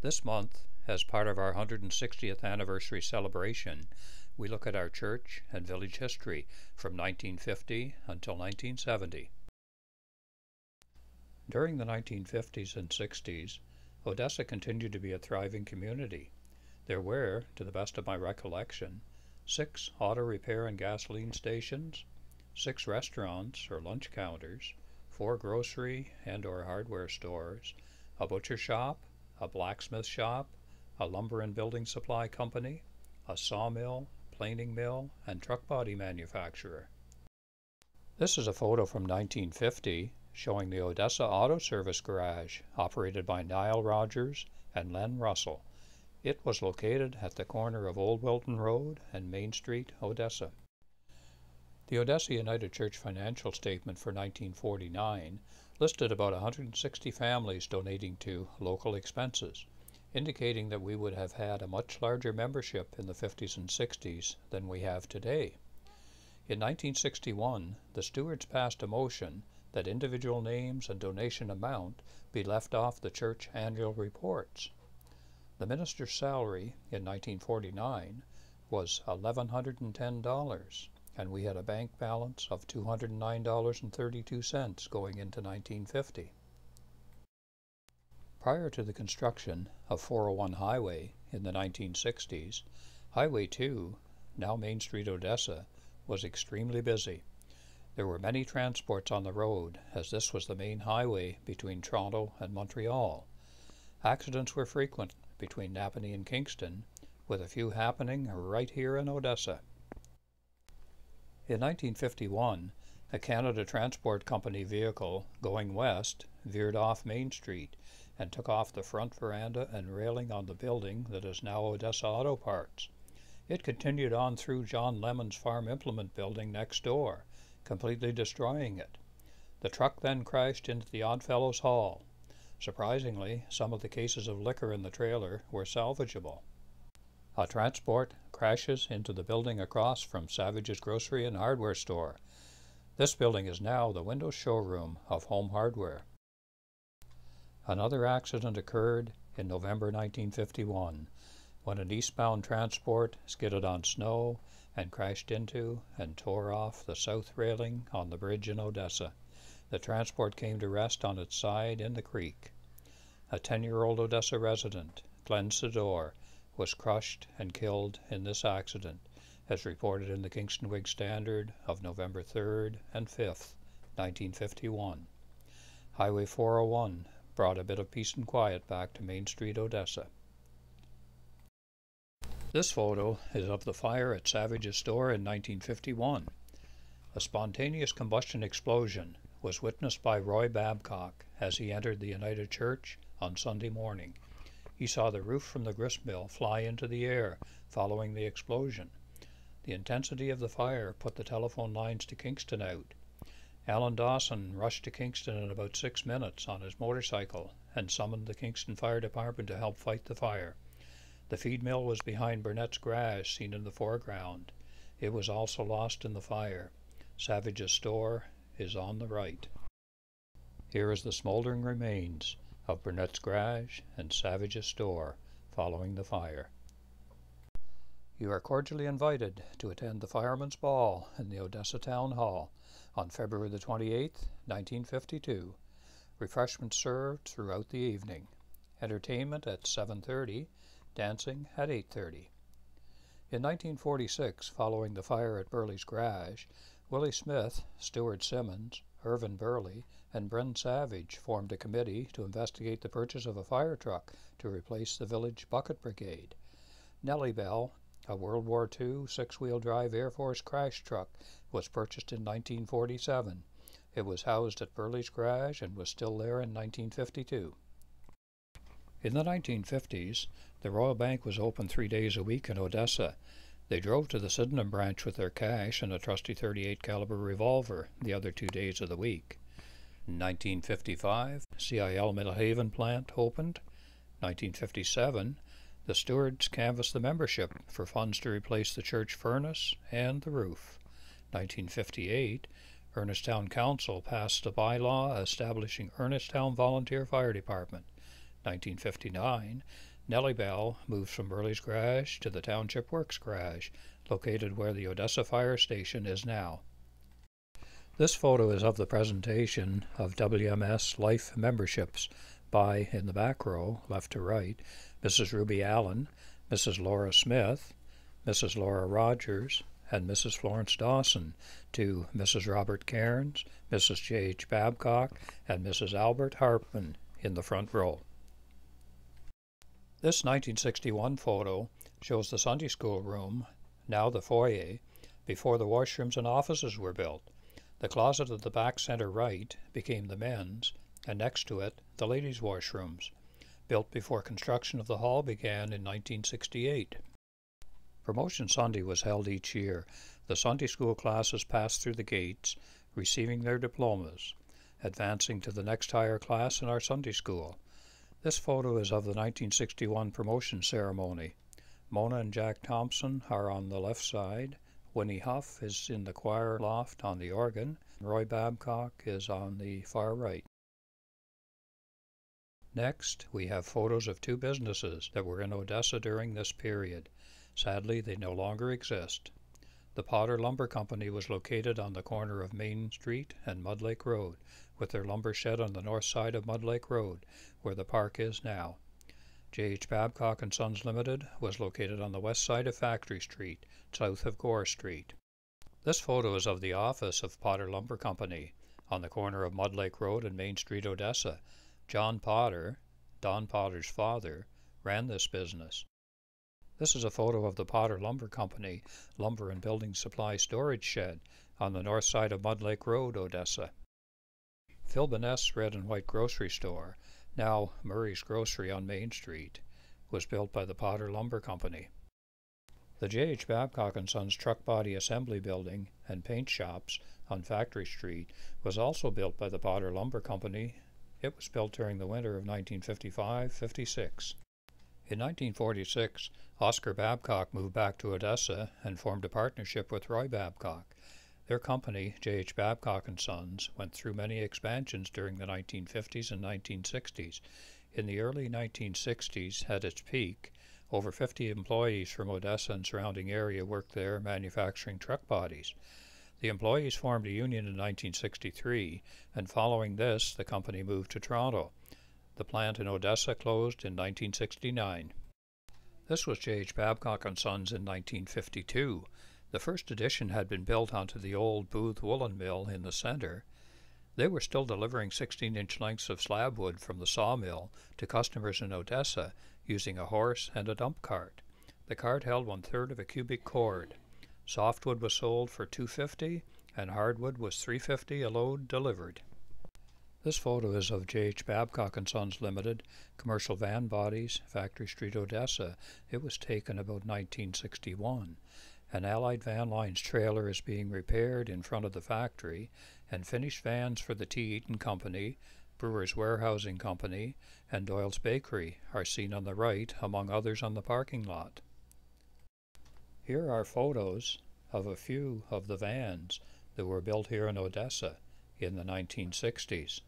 This month, as part of our 160th anniversary celebration, we look at our church and village history from 1950 until 1970. During the 1950s and 60s, Odessa continued to be a thriving community. There were, to the best of my recollection, 6 auto repair and gasoline stations, 6 restaurants or lunch counters, 4 grocery and/or hardware stores, a butcher shop, a blacksmith shop, a lumber and building supply company, a sawmill, planing mill, and truck body manufacturer. This is a photo from 1950 showing the Odessa Auto Service Garage, operated by Nile Rogers and Len Russell. It was located at the corner of Old Wilton Road and Main Street, Odessa. The Odessa United Church financial statement for 1949 listed about 160 families donating to local expenses, indicating that we would have had a much larger membership in the 50s and 60s than we have today. In 1961, the stewards passed a motion that individual names and donation amount be left off the church annual reports. The minister's salary in 1949 was $1,110, and we had a bank balance of $209.32 going into 1950. Prior to the construction of 401 Highway in the 1960s, Highway 2, now Main Street, Odessa, was extremely busy. There were many transports on the road, as this was the main highway between Toronto and Montreal. Accidents were frequent between Napanee and Kingston, with a few happening right here in Odessa. In 1951, a Canada Transport Company vehicle going west veered off Main Street and took off the front veranda and railing on the building that is now Odessa Auto Parts. It continued on through John Lemon's farm implement building next door, completely destroying it. The truck then crashed into the Oddfellows Hall. Surprisingly, some of the cases of liquor in the trailer were salvageable. A transport crashes into the building across from Savage's grocery and hardware store. This building is now the window showroom of Home Hardware. Another accident occurred in November 1951 when an eastbound transport skidded on snow and crashed into and tore off the south railing on the bridge in Odessa. The transport came to rest on its side in the creek. A 10-year-old Odessa resident, Glenn Sidor, was crushed and killed in this accident, as reported in the Kingston Whig Standard of November 3rd and 5th, 1951. Highway 401 brought a bit of peace and quiet back to Main Street, Odessa. This photo is of the fire at Savage's store in 1951. A spontaneous combustion explosion was witnessed by Roy Babcock as he entered the United Church on Sunday morning. He saw the roof from the grist mill fly into the air following the explosion. The intensity of the fire put the telephone lines to Kingston out. Alan Dawson rushed to Kingston in about 6 minutes on his motorcycle and summoned the Kingston Fire Department to help fight the fire. The feed mill was behind Burnett's garage, seen in the foreground. It was also lost in the fire. Savage's store is on the right. Here is the smoldering remains of Burnett's garage and Savage's store following the fire. You are cordially invited to attend the Fireman's Ball in the Odessa Town Hall on February the 28th, 1952. Refreshments served throughout the evening. Entertainment at 7:30, dancing at 8:30. In 1946, following the fire at Burley's garage, Willie Smith, Stuart Simmons, Irvin Burley, and Bren Savage formed a committee to investigate the purchase of a fire truck to replace the village bucket brigade. Nellie Bell, a World War II 6-wheel drive Air Force crash truck, was purchased in 1947. It was housed at Burley's garage and was still there in 1952. In the 1950s, the Royal Bank was open 3 days a week in Odessa. They drove to the Sydenham branch with their cash and a trusty .38 caliber revolver the other 2 days of the week. In 1955, CIL Middlehaven plant opened. 1957, the stewards canvassed the membership for funds to replace the church furnace and the roof. 1958, Ernestown Council passed a bylaw establishing Ernestown Volunteer Fire Department. 1959, Nellie Bell moved from Burley's garage to the Township Works garage, located where the Odessa Fire Station is now. This photo is of the presentation of WMS Life memberships by, in the back row, left to right, Mrs. Ruby Allen, Mrs. Laura Smith, Mrs. Laura Rogers, and Mrs. Florence Dawson, to Mrs. Robert Cairns, Mrs. J.H. Babcock, and Mrs. Albert Hartman in the front row. This 1961 photo shows the Sunday school room, now the foyer, before the washrooms and offices were built. The closet at the back center right became the men's, and next to it, the ladies' washrooms, built before construction of the hall began in 1968. Promotion Sunday was held each year. The Sunday school classes passed through the gates, receiving their diplomas, advancing to the next higher class in our Sunday school. This photo is of the 1961 promotion ceremony. Mona and Jack Thompson are on the left side. Winnie Huff is in the choir loft on the organ. Roy Babcock is on the far right. Next, we have photos of two businesses that were in Odessa during this period. Sadly, they no longer exist. The Potter Lumber Company was located on the corner of Main Street and Mud Lake Road, with their lumber shed on the north side of Mud Lake Road, where the park is now. J.H. Babcock & Sons Limited was located on the west side of Factory Street, south of Gore Street. This photo is of the office of Potter Lumber Company, on the corner of Mud Lake Road and Main Street, Odessa. John Potter, Don Potter's father, ran this business. This is a photo of the Potter Lumber Company lumber and building supply storage shed on the north side of Mud Lake Road, Odessa. Phil Boness Red and White Grocery Store, now Murray's Grocery on Main Street, was built by the Potter Lumber Company. The J.H. Babcock & Sons Truck Body Assembly Building and Paint Shops on Factory Street was also built by the Potter Lumber Company. It was built during the winter of 1955-56. In 1946, Oscar Babcock moved back to Odessa and formed a partnership with Roy Babcock. Their company, J.H. Babcock & Sons, went through many expansions during the 1950s and 1960s. In the early 1960s, at its peak, over 50 employees from Odessa and surrounding area worked there manufacturing truck bodies. The employees formed a union in 1963, and following this, the company moved to Toronto. The plant in Odessa closed in 1969. This was J.H. Babcock & Sons in 1952. The first addition had been built onto the old Booth woolen mill in the center. They were still delivering 16-inch lengths of slab wood from the sawmill to customers in Odessa using a horse and a dump cart. The cart held 1/3 of a cubic cord. Softwood was sold for $2.50 and hardwood was $3.50 a load delivered. This photo is of J.H. Babcock & Sons Limited, Commercial Van Bodies, Factory Street, Odessa. It was taken about 1961. An Allied Van Lines trailer is being repaired in front of the factory, and finished vans for the T. Eaton Company, Brewer's Warehousing Company, and Doyle's Bakery are seen on the right, among others on the parking lot. Here are photos of a few of the vans that were built here in Odessa in the 1960s.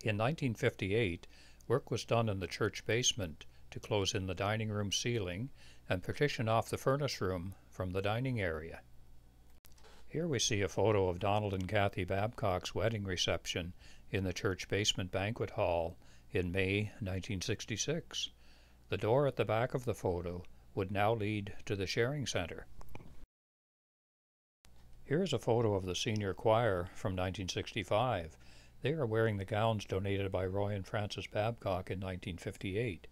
In 1958, work was done in the church basement to close in the dining room ceiling and partition off the furnace room from the dining area. Here we see a photo of Donald and Kathy Babcock's wedding reception in the church basement banquet hall in May 1966. The door at the back of the photo would now lead to the sharing center. Here is a photo of the senior choir from 1965. They are wearing the gowns donated by Roy and Frances Babcock in 1958.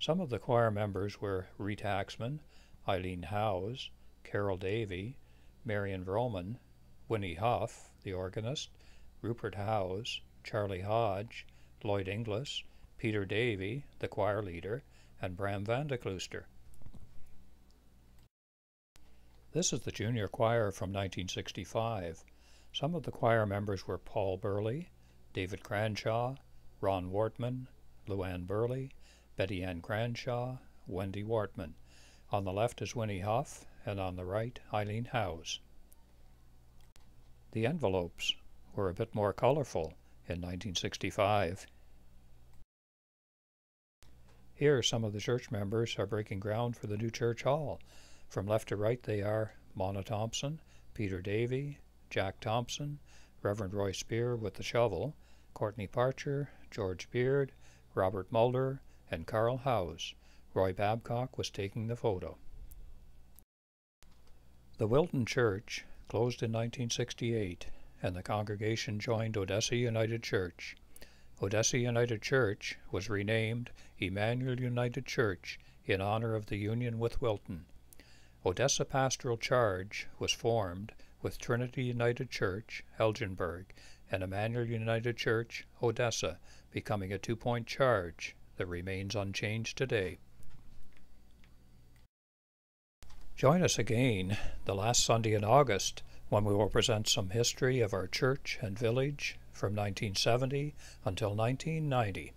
Some of the choir members were Rita Axman, Eileen Howes, Carol Davey, Marion Vroman, Winnie Huff, the organist, Rupert Howes, Charlie Hodge, Lloyd Inglis, Peter Davey, the choir leader, and Bram van de Klooster. This is the junior choir from 1965. Some of the choir members were Paul Burley, David Cranshaw, Ron Wortman, Luann Burley, Betty Ann Cranshaw, Wendy Wortman. On the left is Winnie Huff, and on the right, Eileen Howes. The envelopes were a bit more colorful in 1965. Here, some of the church members are breaking ground for the new church hall. From left to right, they are Mona Thompson, Peter Davey, Jack Thompson, Reverend Roy Spear with the shovel, Courtney Parcher, George Beard, Robert Mulder, and Carl Howes. Roy Babcock was taking the photo. The Wilton Church closed in 1968, and the congregation joined Odessa United Church. Odessa United Church was renamed Emmanuel United Church in honor of the union with Wilton. Odessa Pastoral Charge was formed with Trinity United Church, Elginburg, and Emmanuel United Church, Odessa, becoming a two-point charge that remains unchanged today. Join us again the last Sunday in August when we will present some history of our church and village from 1970 until 1990.